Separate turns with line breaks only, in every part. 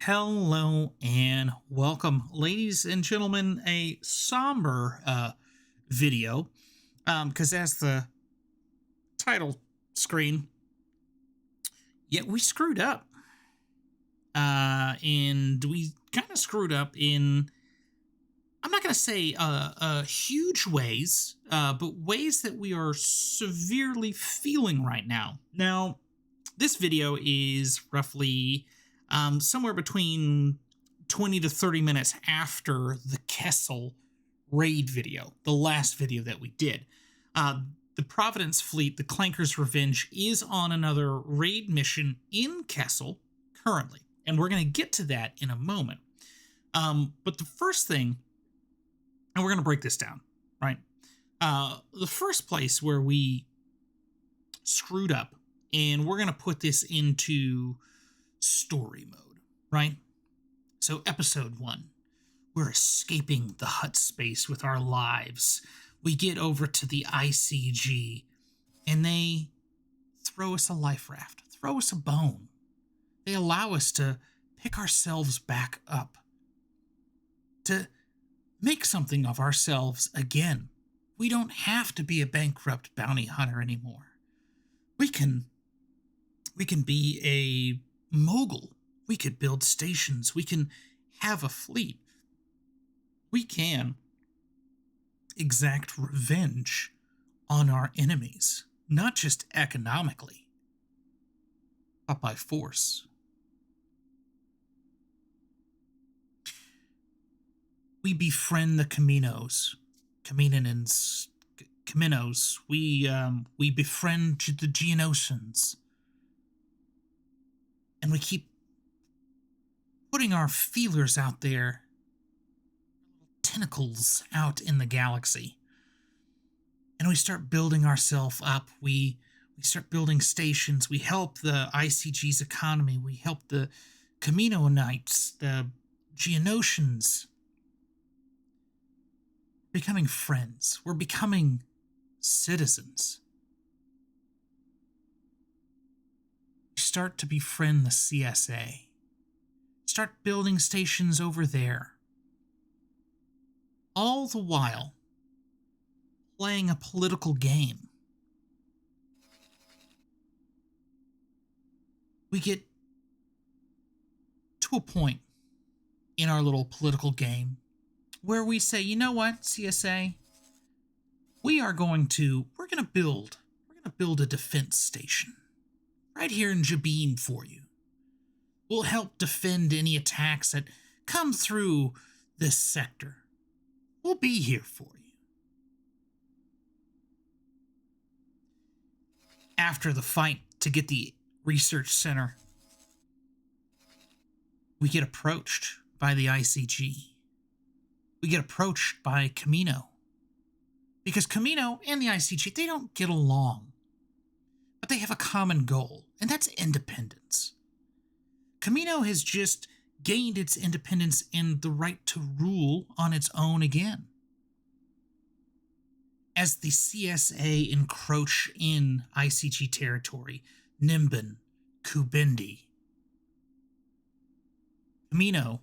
Hello and welcome, ladies and gentlemen. A somber video, because as the title screen, we screwed up, and we kind of screwed up in. I'm not going to say huge ways, but ways that we are severely feeling right now. Now, this video is roughly somewhere between 20 to 30 minutes after the Kessel raid video, the last video that we did. The Providence fleet, the Clanker's Revenge, is on another raid mission in Kessel currently, and we're going to get to that in a moment. But the first thing, and we're going to break this down, right? The first place where we screwed up, and we're going to put this into story mode, right? So episode 1, we're escaping the hut space with our lives. We get over to the ICG, and they throw us a life raft, throw us a bone. They allow us to pick ourselves back up, to make something of ourselves again. We don't have to be a bankrupt bounty hunter anymore. We can be a mogul. We could build stations. We can have a fleet. We can exact revenge on our enemies, not just economically, but by force. We befriend the Caminos. We befriend the Geonosians. And we keep putting our feelers out there, tentacles out in the galaxy. And we start building ourselves up. We start building stations. We help the ICG's economy. We help the Camino Knights, the Geonosians. Becoming friends. We're becoming citizens. We start to befriend the CSA. Start building stations over there. All the while playing a political game. We get to a point in our little political game where we say, you know what, CSA, we're going to build a defense station right here in Jabim for you. We'll help defend any attacks that come through this sector. We'll be here for you. After the fight to get the research center, we get approached by the ICG. We get approached by Camino. Because Camino and the ICG, they don't get along. But they have a common goal, and that's independence. Camino has just gained its independence and the right to rule on its own again. As the CSA encroach in ICG territory, Nimbin, Kubindi, Camino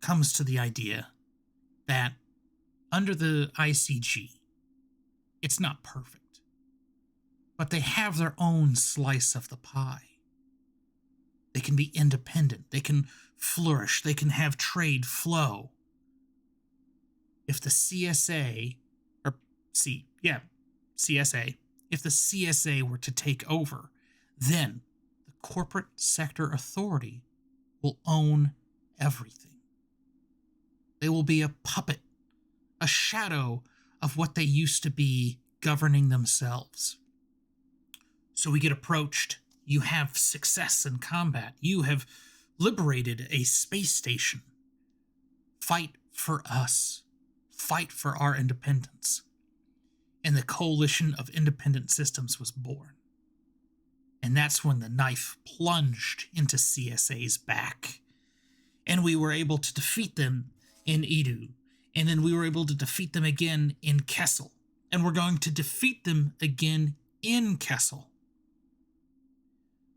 comes to the idea that under the ICG, it's not perfect, but they have their own slice of the pie. They can be independent. They can flourish. They can have trade flow. If the CSA, if the CSA were to take over, then the corporate sector authority will own everything. They will be a puppet, a shadow of what they used to be governing themselves. So we get approached. You have success in combat. You have liberated a space station. Fight for us. Fight for our independence. And the Coalition of Independent Systems was born. And that's when the knife plunged into CSA's back. And we were able to defeat them in Edu. And then we were able to defeat them again in Kessel. And we're going to defeat them again in Kessel.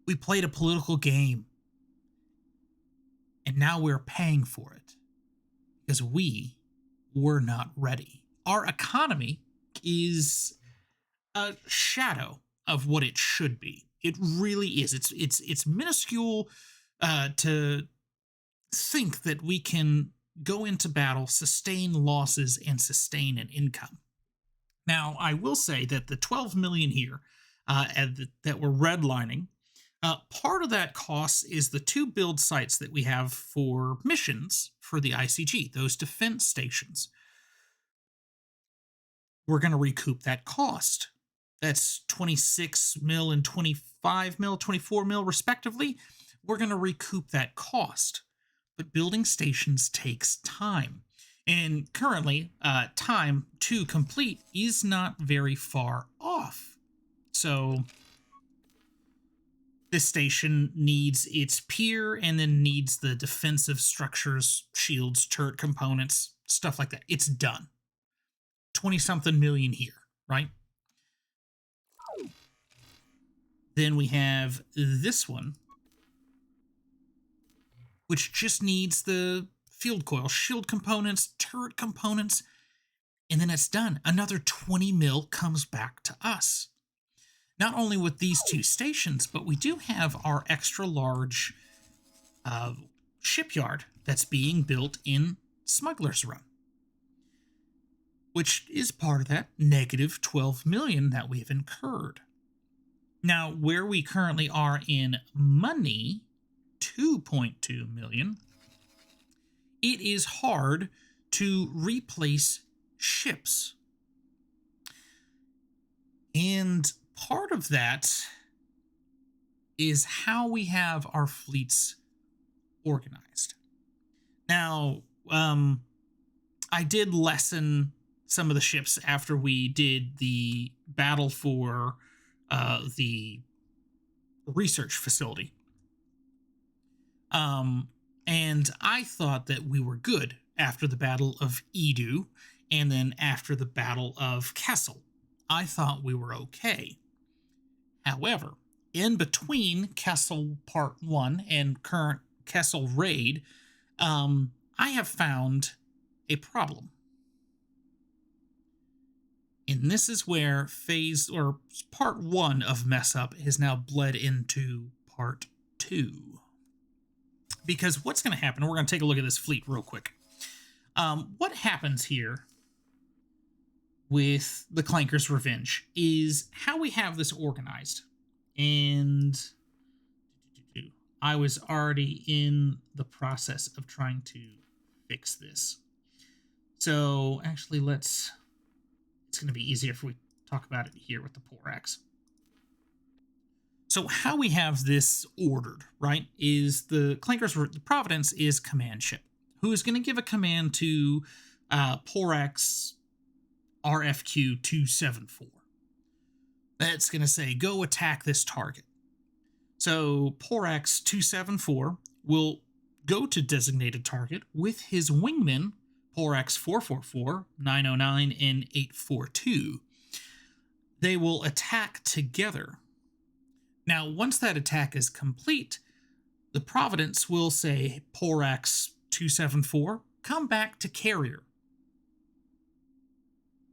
We played a political game, and now we're paying for it because we were not ready. Our economy is a shadow of what it should be. It really is. It's minuscule to think that we can go into battle, sustain losses, and sustain an income. Now, I will say that the 12 million here that we're redlining, part of that cost is the 2 build sites that we have for missions for the ICG, those defense stations. We're going to recoup that cost. That's 26 mil and 25 mil, 24 mil respectively. We're going to recoup that cost. But building stations takes time. And currently, time to complete is not very far off. So this station needs its pier and then needs the defensive structures, shields, turret components, stuff like that. It's done. 20-something million here, right? Then we have this one, which just needs the field coil, shield components, turret components, and then it's done. Another 20 mil comes back to us. Not only with these 2 stations, but we do have our extra large shipyard that's being built in Smuggler's Run, which is part of that negative 12 million that we've incurred. Now, where we currently are in money, 2.2 million, it is hard to replace ships. And part of that is how we have our fleets organized. Now, I did lessen some of the ships after we did the battle for the research facility. And I thought that we were good after the Battle of Edu and then after the Battle of Kessel. I thought we were okay. However, in between Kessel Part 1 and current Kessel Raid, I have found a problem. And this is where Part 1 of Mess Up has now bled into Part 2. Because what's going to happen, we're going to take a look at this fleet real quick. What happens here with the Clanker's Revenge is how we have this organized. And I was already in the process of trying to fix this. So actually, it's going to be easier if we talk about it here with the Porax. So how we have this ordered, right, is the Providence is command ship, who is going to give a command to Porax RFQ 274. That's going to say, go attack this target. So Porax 274 will go to designated target with his wingmen, Porax 444, 909, and 842. They will attack together. Now, once that attack is complete, the Providence will say, Porax 274, come back to carrier.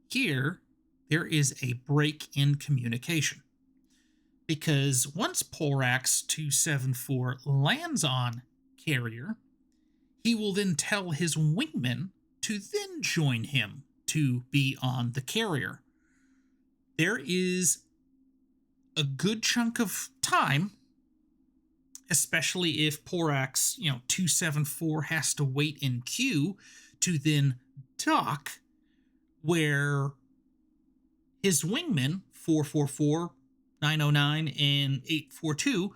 Here, there is a break in communication. Because once Porax 274 lands on carrier, he will then tell his wingmen to then join him to be on the carrier. There is a good chunk of time, especially if Porax, 274 has to wait in queue to then dock, where his wingmen, 444, 909, and 842,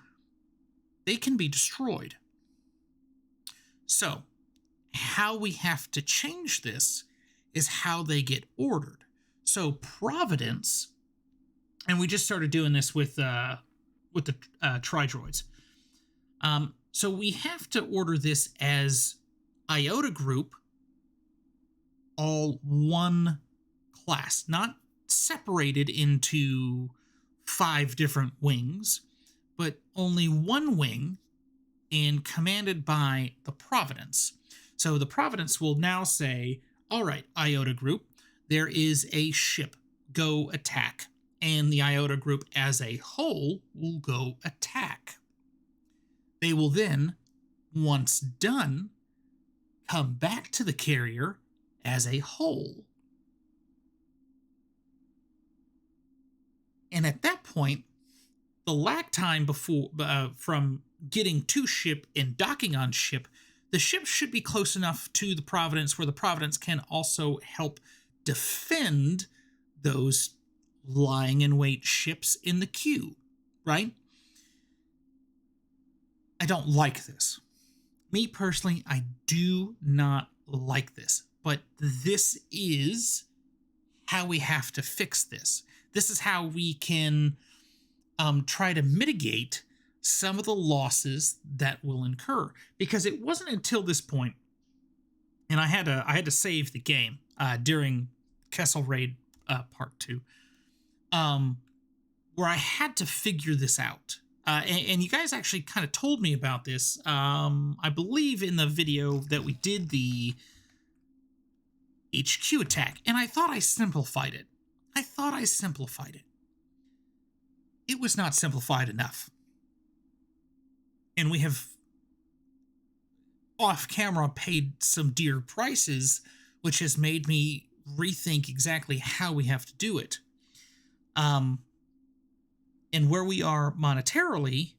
they can be destroyed. So, how we have to change this is how they get ordered. So, Providence, and we just started doing this with the Tri-Droids. So we have to order this as Iota Group, all one class, not separated into 5 different wings, but only one wing and commanded by the Providence. So the Providence will now say, all right, Iota Group, there is a ship. Go attack. And the Iota Group as a whole will go attack. They will then, once done, come back to the carrier as a whole. And at that point, the lag time before from getting to ship and docking on ship, the ship should be close enough to the Providence where the Providence can also help defend those lying in wait ships in the queue, right? I don't like this. Me personally, I do not like this, but this is how we have to fix this. This is how we can try to mitigate some of the losses that will incur, because it wasn't until this point, and I had to save the game during Kessel Raid Part 2, where I had to figure this out. And you guys actually kind of told me about this, I believe in the video that we did the HQ attack, and I thought I simplified it. It was not simplified enough. And we have off camera paid some dear prices, which has made me rethink exactly how we have to do it. And where we are monetarily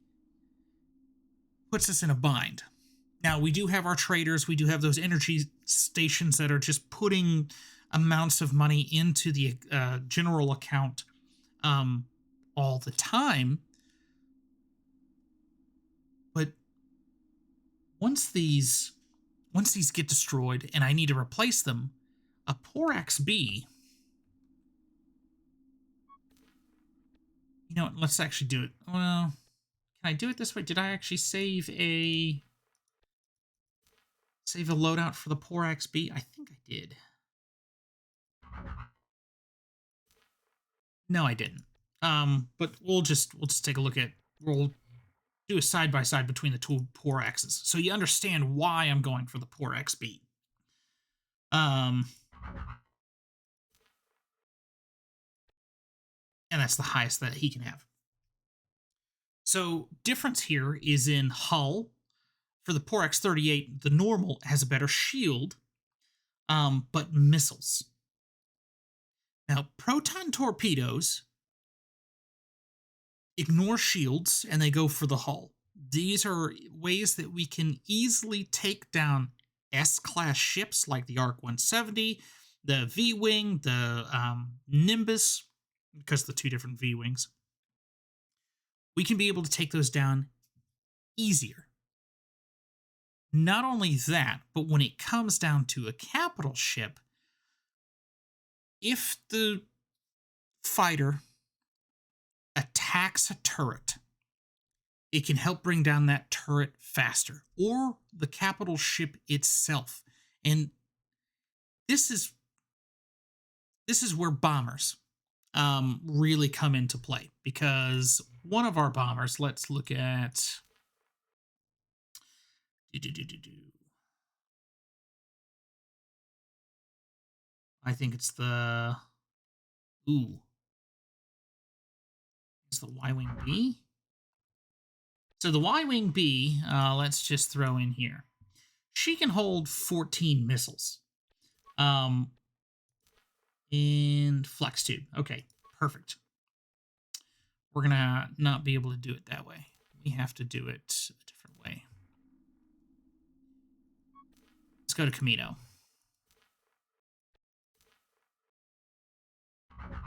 puts us in a bind. Now, we do have our traders, we do have those energy stations that are just putting amounts of money into the general account all the time. But once these get destroyed and I need to replace them, a Porax B, you know what, let's actually do it. Well, can I do it this way? Did I actually save a loadout for the Porax B? I think I did. No, I didn't. But we'll just take a look at, we'll do a side-by-side between the two Poraxes, so you understand why I'm going for the Porax B. And that's the highest that he can have. So difference here is in hull. For the Porax 38, the normal has a better shield, but missiles. Now, proton torpedoes ignore shields and they go for the hull. These are ways that we can easily take down S-class ships like the Arc 170, the V-Wing, the Nimbus, because of the two different V-Wings. We can be able to take those down easier. Not only that, but when it comes down to a capital ship, if the fighter attacks a turret, it can help bring down that turret faster, or the capital ship itself. And this is where bombers really come into play, because one of our bombers, let's look at I think it's the it's the Y-Wing B. So the Y-Wing B, let's just throw in here. She can hold 14 missiles. In flex tube. Okay, perfect. We're gonna not be able to do it that way. We have to do it a different way. Let's go to Camino.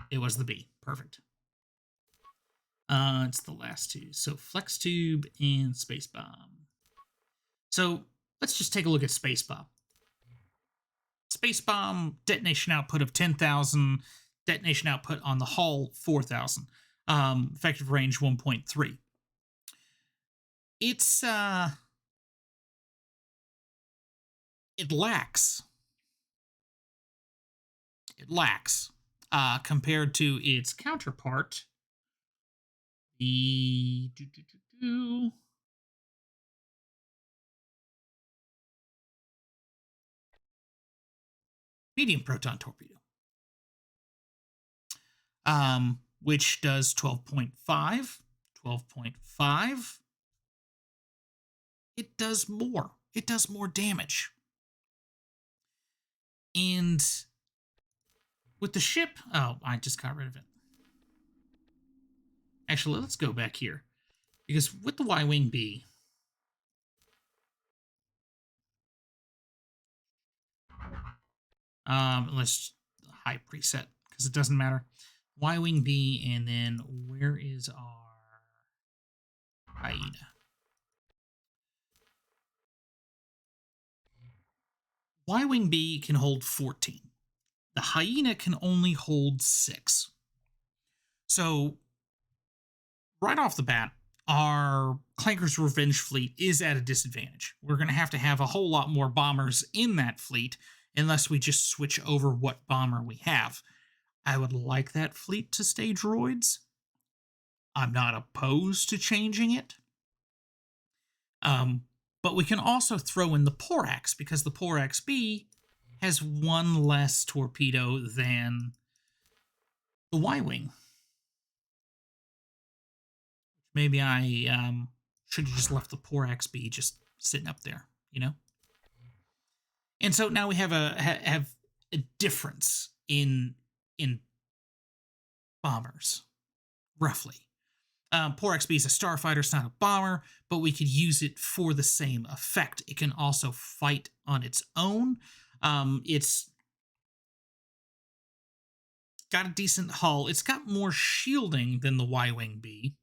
It was the B. Perfect. It's the last two. So flex tube and space bomb. So let's just take a look at space bomb. Space bomb detonation output of 10,000. Detonation output on the hull 4,000. Effective range 1.3. It's it lacks compared to its counterpart, The medium proton torpedo, which does 12.5, 12.5. It does more. It does more damage. And with the ship, oh, I just got rid of it. Actually, let's go back here. Because with the Y-Wing B, let's high preset, because it doesn't matter. Y-Wing B, and then where is our hyena? Y-Wing B can hold 14. The hyena can only hold 6. So, right off the bat, our Clanker's Revenge fleet is at a disadvantage. We're going to have a whole lot more bombers in that fleet unless we just switch over what bomber we have. I would like that fleet to stay droids. I'm not opposed to changing it. But we can also throw in the Porax, because the Porax B has one less torpedo than the Y-Wing. Maybe I should have just left the Porax B just sitting up there, you know? And so now we have a difference in bombers, roughly. Porax B is a starfighter, it's not a bomber, but we could use it for the same effect. It can also fight on its own. It's got a decent hull. It's got more shielding than the Y-Wing B.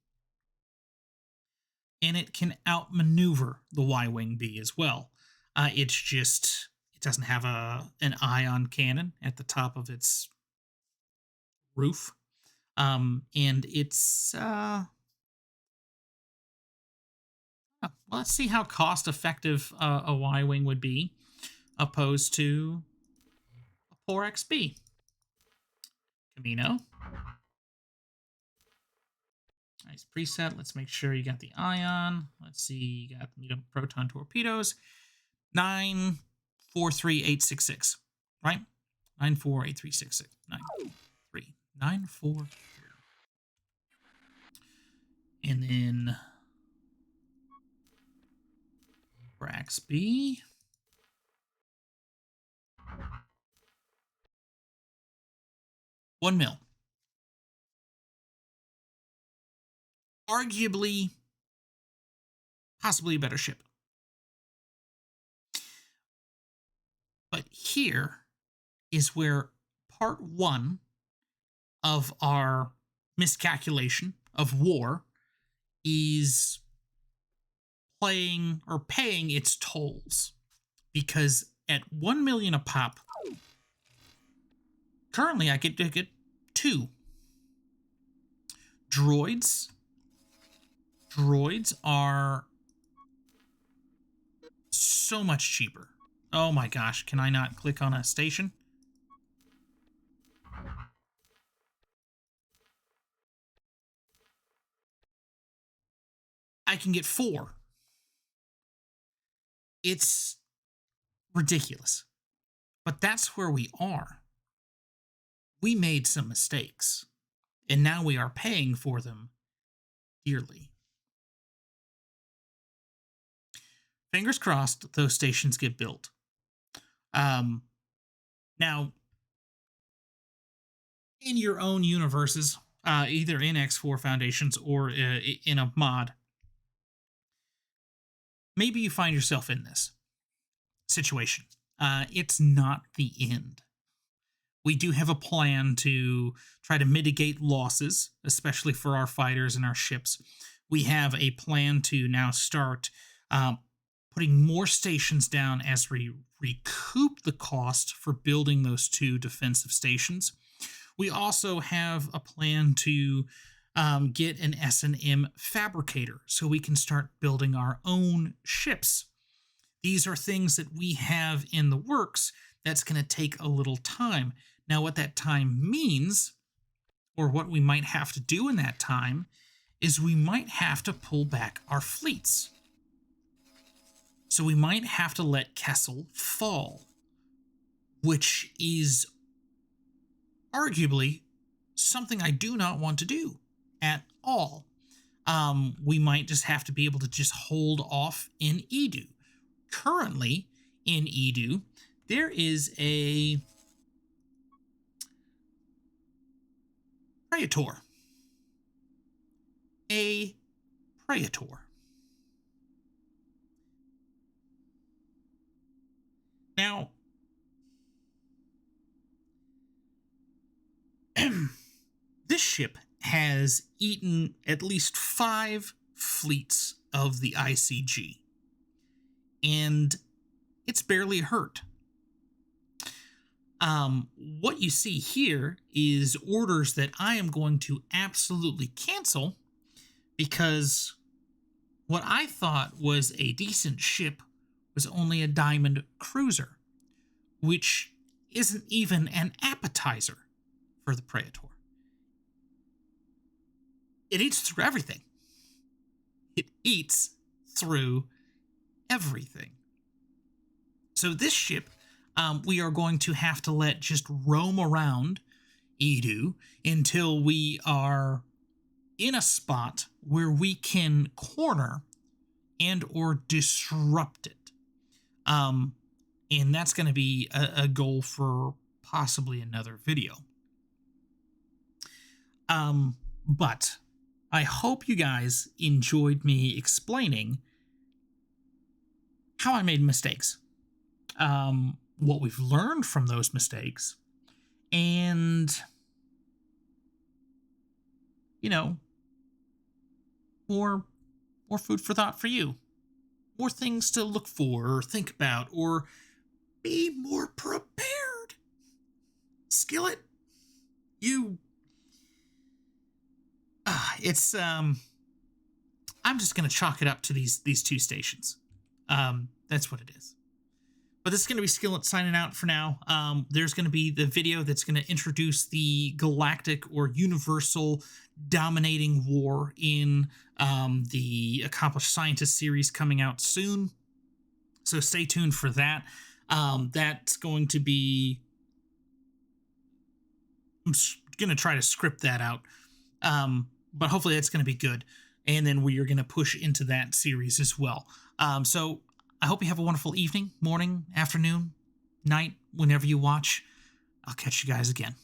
And it can outmaneuver the Y-Wing B as well. It's just, it doesn't have an ion cannon at the top of its roof. And it's... well, let's see how cost-effective a Y-Wing would be opposed to a Porax B. Camino. Nice preset. Let's make sure you got the ion. Let's see, you got medium proton torpedoes. 943866, right? 948366. 943. And then Brax B. $1 mil. Arguably, possibly a better ship. But here is where part 1 of our miscalculation of war is playing or paying its tolls. Because at 1 million a pop, currently I get 2. Droids are so much cheaper. Oh my gosh, can I not click on a station? I can get 4. It's ridiculous. But that's where we are. We made some mistakes, and now we are paying for them dearly. Fingers crossed those stations get built. Now, in your own universes, either in X4 Foundations or in a mod, maybe you find yourself in this situation. It's not the end. We do have a plan to try to mitigate losses, especially for our fighters and our ships. We have a plan to now start putting more stations down as we recoup the cost for building those 2 defensive stations. We also have a plan to get an S&M fabricator so we can start building our own ships. These are things that we have in the works that's going to take a little time. Now, what that time means, or what we might have to do in that time, is we might have to pull back our fleets. So we might have to let Kessel fall, which is arguably something I do not want to do at all. We might just have to be able to just hold off in Edu. Currently, in Edu, there is a Praetor. A Praetor. Now, this ship has eaten at least 5 fleets of the ICG, and it's barely hurt. What you see here is orders that I am going to absolutely cancel, because what I thought was a decent ship was only a diamond cruiser, which isn't even an appetizer for the Praetor. It eats through everything. It eats through everything. So this ship, we are going to have to let just roam around Edu until we are in a spot where we can corner and or disrupt it. And that's going to be a goal for possibly another video. But I hope you guys enjoyed me explaining how I made mistakes, what we've learned from those mistakes, and, you know, more food for thought for you. More things to look for or think about or be more prepared. Skillet, you... it's, I'm just going to chalk it up to these 2 stations. That's what it is. But this is going to be Skillet signing out for now. There's going to be the video that's going to introduce the galactic or universal dominating war in the Accomplished Scientist series coming out soon. So stay tuned for that. That's going to be... I'm going to try to script that out. But hopefully that's going to be good. And then we are going to push into that series as well. So I hope you have a wonderful evening, morning, afternoon, night, whenever you watch. I'll catch you guys again.